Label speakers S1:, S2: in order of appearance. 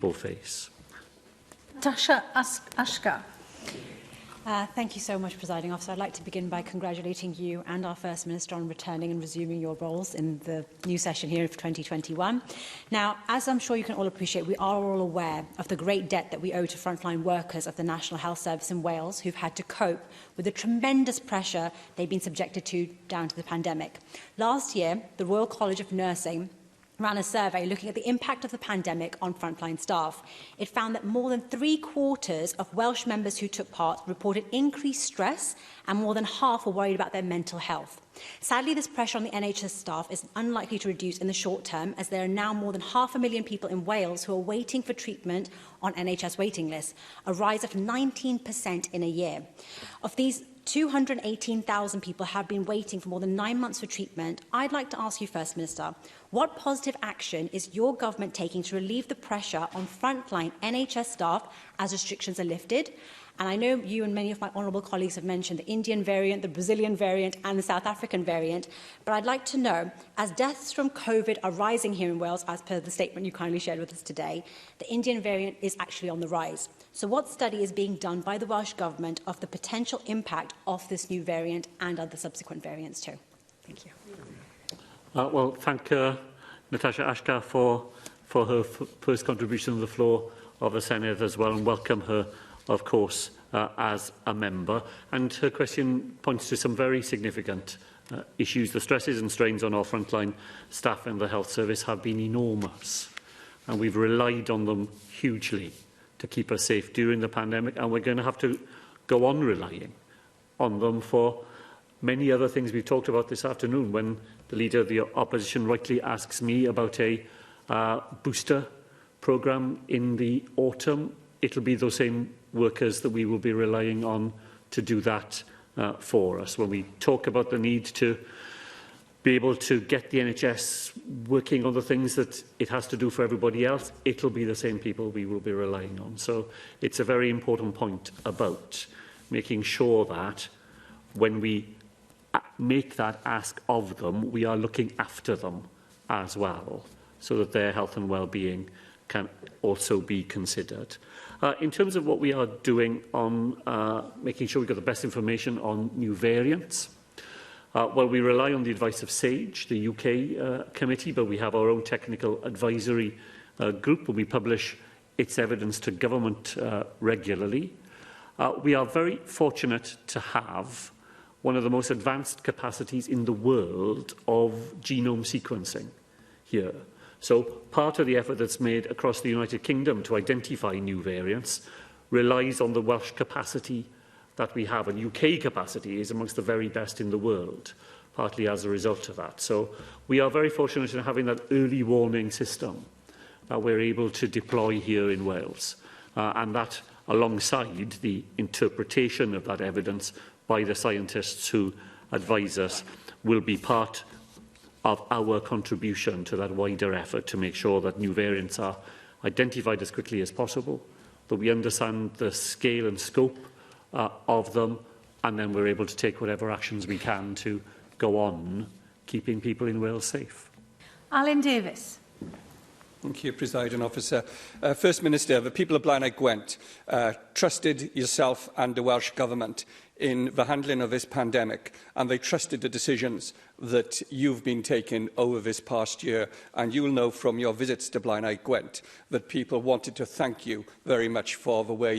S1: will face.
S2: Natasha Asghar.
S3: Thank you so much, Presiding Officer. I'd like to begin by congratulating you and our First Minister on returning and resuming your roles in the new session here of 2021. Now, as I'm sure you can all appreciate, we are all aware of the great debt that we owe to frontline workers of the National Health Service in Wales who've had to cope with the tremendous pressure they've been subjected to down to the pandemic. Last year, the Royal College of Nursing ran a survey looking at the impact of the pandemic on frontline staff. It found that more than 3/4 of Welsh members who took part reported increased stress, and more than half were worried about their mental health. Sadly, this pressure on the NHS staff is unlikely to reduce in the short term, as there are now more than 500,000 people in Wales who are waiting for treatment on NHS waiting lists, a rise of 19% in a year. Of these, 218,000 people have been waiting for more than 9 months for treatment. I'd like to ask you, First Minister, what positive action is your government taking to relieve the pressure on frontline NHS staff as restrictions are lifted? And I know you and many of my honourable colleagues have mentioned the Indian variant, the Brazilian variant and the South African variant, but I'd like to know, as deaths from COVID are rising here in Wales, as per the statement you kindly shared with us today, the Indian variant is actually on the rise. So what study is being done by the Welsh Government of the potential impact of this new variant and other subsequent variants too? Thank you.
S1: Well, thank Natasha Asghar for her first contribution to the floor of the Senedd as well, and welcome her, of course, as a member. And her question points to some very significant issues. The stresses and strains on our frontline staff and the health service have been enormous, and we've relied on them hugely to keep us safe during the pandemic, and we're going to have to go on relying on them for many other things we've talked about this afternoon. When the Leader of the Opposition rightly asks me about a booster programme in the autumn, it'll be those same workers that we will be relying on to do that for us. When we talk about the need to be able to get the NHS working on the things that it has to do for everybody else, it'll be the same people we will be relying on. So it's a very important point about making sure that when we make that ask of them, we are looking after them as well, so that their health and well-being can also be considered. In terms of what we are doing on making sure we've got the best information on new variants, well, we rely on the advice of SAGE, the UK committee, but we have our own technical advisory group, and we publish its evidence to government regularly. We are very fortunate to have one of the most advanced capacities in the world of genome sequencing here. So part of the effort that's made across the United Kingdom to identify new variants relies on the Welsh capacity that we have, and UK capacity is amongst the very best in the world, partly as a result of that. So we are very fortunate in having that early warning system that we're able to deploy here in Wales, and that, alongside the interpretation of that evidence by the scientists who advise us, will be part of our contribution to that wider effort to make sure that new variants are identified as quickly as possible, that we understand the scale and scope of them, and then we're able to take whatever actions we can to go on keeping people in Wales safe.
S2: Alan Davis.
S4: Thank you, Presiding Officer. First Minister, the people of Blaenau Gwent trusted yourself and the Welsh Government in the handling of this pandemic, and they trusted the decisions that you've been taking over this past year. And you will know from your visits to Blaenau Gwent that people wanted to thank you very much for the way